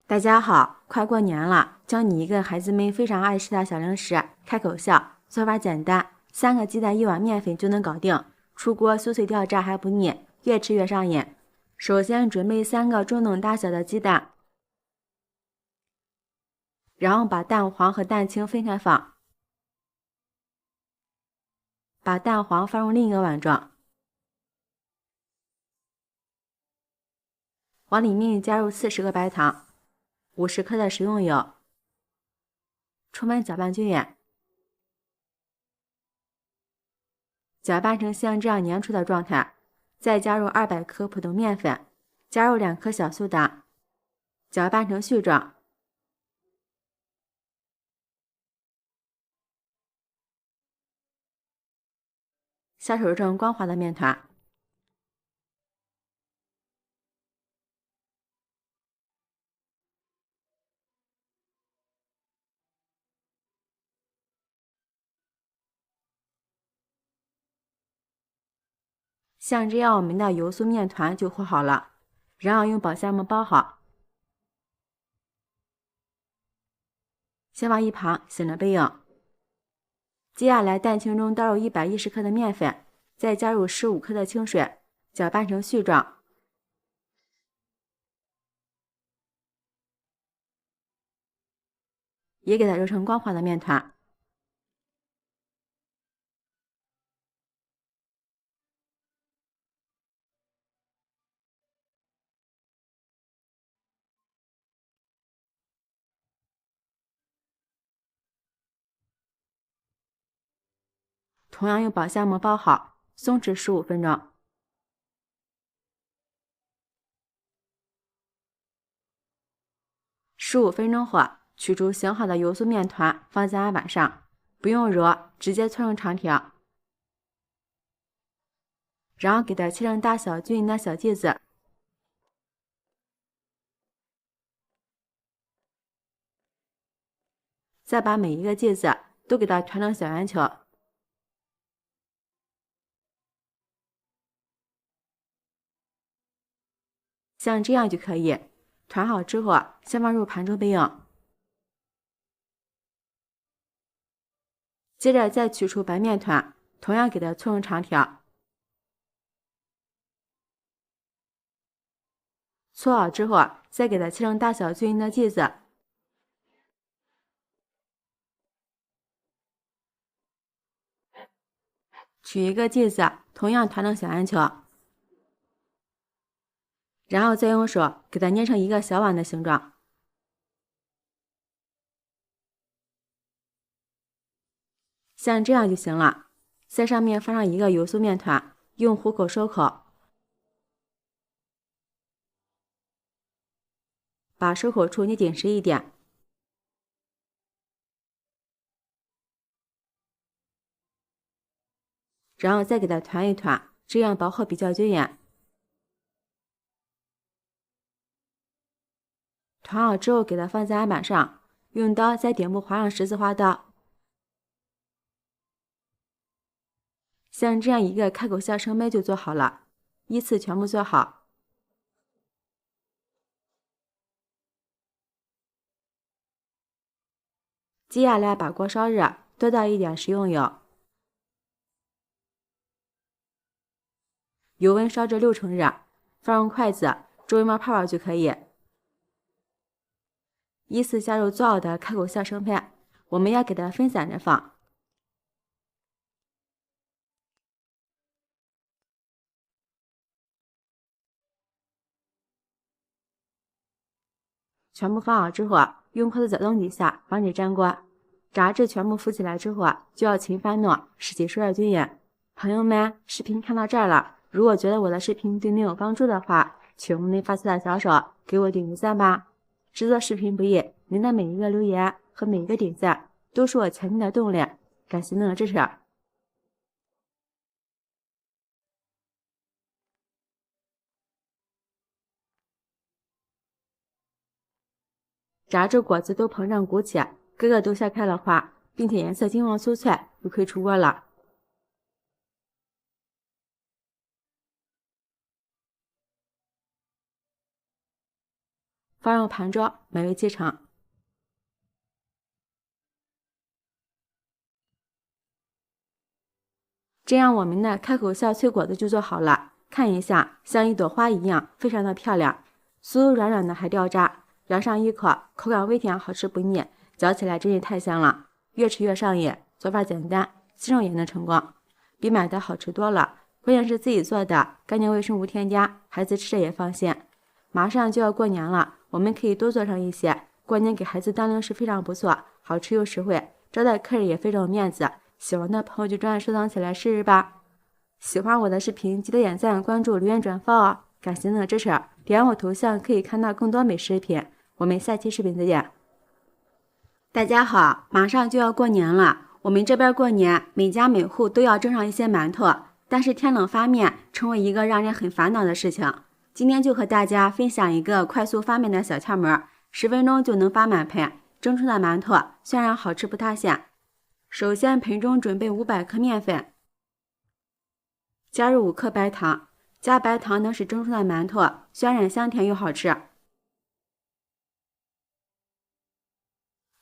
大家好，快过年了，教你一个孩子们非常爱吃的小零食——开口笑。做法简单，3个鸡蛋1碗面粉就能搞定，出锅酥脆掉渣还不腻，越吃越上瘾。首先准备3个中等大小的鸡蛋，然后把蛋黄和蛋清分开放，把蛋黄放入另一个碗中，往里面加入40克白糖，50克的食用油，充分搅拌均匀，搅拌成像这样粘稠的状态，再加入200克普通面粉，加入2颗小苏打，搅拌成絮状。下手成光滑的面团。像这样，我们的油酥面团就和好了，然后用保鲜膜包好。先放一旁，醒着备用。接下来，蛋清中倒入110克的面粉，再加入15克的清水，搅拌成絮状。也给它揉成光滑的面团。同样用保鲜膜包好，松弛15分钟。15分钟后，取出醒好的油酥面团，放在碗上，不用揉，直接搓成长条。然后给它切成大小均匀的小剂子，再把每一个剂子都给它团成小圆球。像这样就可以。团好之后，先放入盘中备用。接着再取出白面团，同样给它搓成长条。搓好之后，再给它切成大小均匀的剂子。取一个剂子，同样团成小圆球，然后再用手给它捏成一个小碗的形状。像这样就行了。在上面放上一个油酥面团，用虎口收口，把收口处捏紧实一点，然后再给它团一团，这样薄厚比较均匀。团好之后，给它放在案板上，用刀在顶部划上十字花刀。像这样一个开口笑生杯就做好了，依次全部做好。接下来把锅烧热，多倒一点食用油，油温烧至6成热，放入筷子，周一冒泡泡就可以。依次下入做好的开口笑生胚，我们要给它分散着放。全部放好之后，用筷子搅动几下，防止粘锅。炸至全部浮起来之后，就要勤翻弄，使其收热均匀。朋友们，视频看到这儿了，如果觉得我的视频对你有帮助的话，请用您发财的小手给我点个赞吧。制作视频不易，您的每一个留言和每一个点赞都是我前进的动力，感谢您的支持。炸至果子都膨胀鼓起，个个都笑开了花，并且颜色金黄酥脆，就可以出锅了。放入盘中，美味即成。这样我们的开口笑脆果子就做好了，看一下，像一朵花一样，非常的漂亮，酥酥软软的还掉渣，咬上一口，口感微甜，好吃不腻，嚼起来真是太香了，越吃越上瘾。做法简单，轻松也能成功，比买的好吃多了。关键是自己做的，干净卫生无添加，孩子吃着也放心。马上就要过年了，我们可以多做上一些，过年给孩子当零食非常不错，好吃又实惠，招待客人也非常有面子。喜欢的朋友就专案收藏起来试试吧。喜欢我的视频记得点赞、关注、留言、转发哦！感谢您的支持，点我头像可以看到更多美食视频。我们下期视频再见。大家好，马上就要过年了，我们这边过年每家每户都要蒸上一些馒头，但是天冷发面成为一个让人很烦恼的事情。今天就和大家分享一个快速发面的小窍门，10分钟就能发满盆。蒸出的馒头虽然好吃不塌陷。首先盆中准备500克面粉，加入5克白糖，加白糖能使蒸出的馒头酸软香甜又好吃。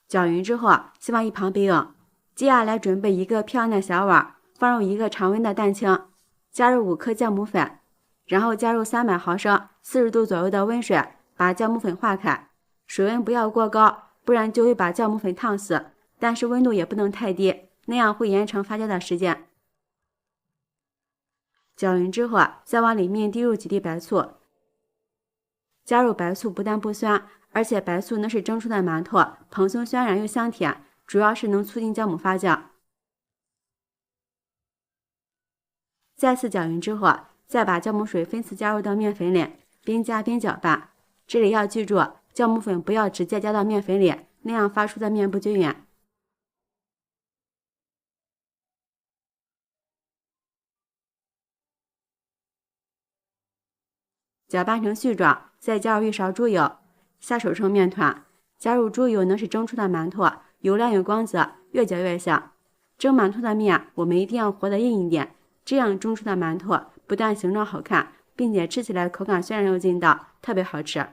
搅匀之后先往一旁备用。接下来准备一个漂亮的小碗，放入一个常温的蛋清，加入5克酵母粉，然后加入300毫升40度左右的温水，把酵母粉化开。水温不要过高，不然就会把酵母粉烫死，但是温度也不能太低，那样会延长发酵的时间。搅匀之后，再往里面滴入几滴白醋。加入白醋不但不酸，而且白醋能使蒸出的馒头蓬松酸软又香甜，主要是能促进酵母发酵。再次搅匀之后，再把酵母水分次加入到面粉里，边加边搅拌。这里要记住，酵母粉不要直接加到面粉里，那样发出的面不均匀。搅拌成絮状，再加入1勺猪油，下手蒸面团。加入猪油能使蒸出的馒头油亮有光泽，越嚼越香。蒸馒头的面我们一定要和得硬一点，这样蒸出的馒头不但形状好看，并且吃起来口感虽然又劲道，特别好吃。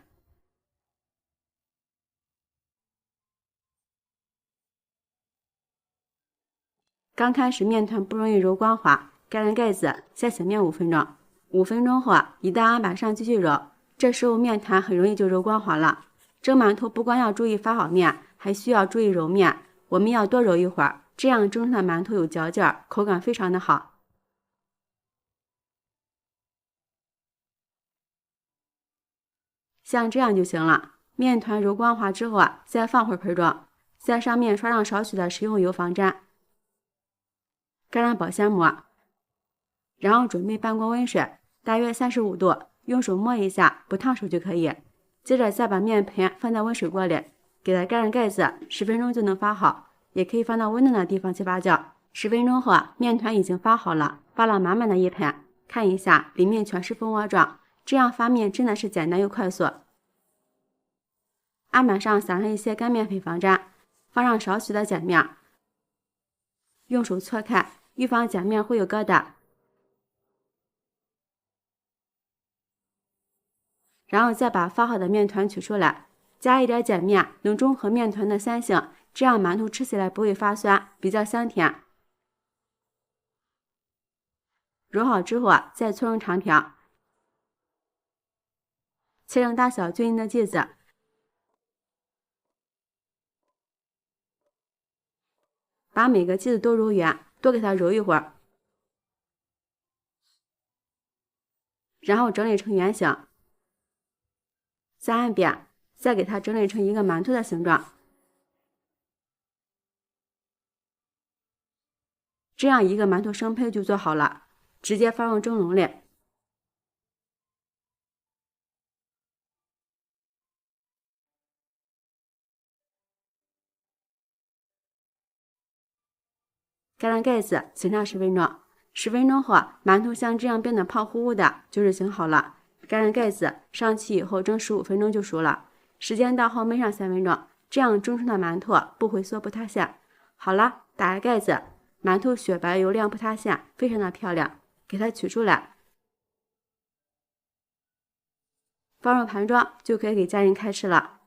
刚开始面团不容易揉光滑，盖上盖子，先醒面5分钟。5分钟后，一大案板上继续揉，这时候面团很容易就揉光滑了。蒸馒头不光要注意发好面，还需要注意揉面，我们要多揉一会儿，这样蒸出的馒头有嚼劲儿，口感非常的好。像这样就行了。面团揉光滑之后再放回盆中，在上面刷上少许的食用油防粘，盖上保鲜膜，然后准备半锅温水，大约35度，用手摸一下，不烫手就可以。接着再把面盆放在温水锅里，给它盖上盖子，10分钟就能发好。也可以放到温暖的地方去发酵。10分钟后，面团已经发好了，发了满满的一盆。看一下，里面全是蜂窝状，这样发面真的是简单又快速。案板上撒上一些干面粉防粘，放上少许的碱面，用手搓开，预防碱面会有疙瘩。然后再把发好的面团取出来，加一点碱面，能中和面团的酸性，这样馒头吃起来不会发酸，比较香甜。揉好之后再搓成长条，切成大小均匀的剂子，把每个剂子都揉圆，多给它揉一会儿，然后整理成圆形，再按扁，再给它整理成一个馒头的形状。这样一个馒头生胚就做好了，直接放入蒸笼里。盖上盖子，醒上10分钟。10分钟后，馒头像这样变得胖乎乎的，就是醒好了。盖上盖子，上气以后蒸15分钟就熟了。时间到后焖上3分钟，这样蒸出的馒头不回缩不塌陷。好了，打开盖子，馒头雪白油亮不塌陷，非常的漂亮。给它取出来，放入盘装就可以给家人开吃了。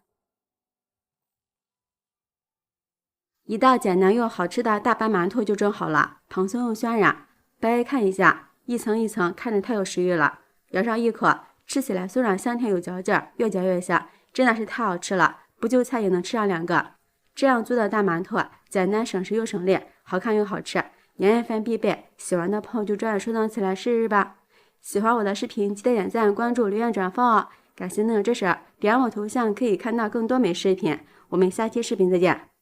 一道简单又好吃的大白馒头就蒸好了，蓬松又渲染。大家看一下，一层一层，看着太有食欲了。咬上一口，吃起来酥软香甜有嚼劲，越嚼越香，真的是太好吃了，不就菜也能吃上2个。这样做的大馒头，简单省时又省力，好看又好吃，年夜饭必备。喜欢的朋友就抓紧收藏起来试试吧。喜欢我的视频，记得点赞、关注、留言、转发哦。感谢您的支持，点我头像可以看到更多美食视频。我们下期视频再见。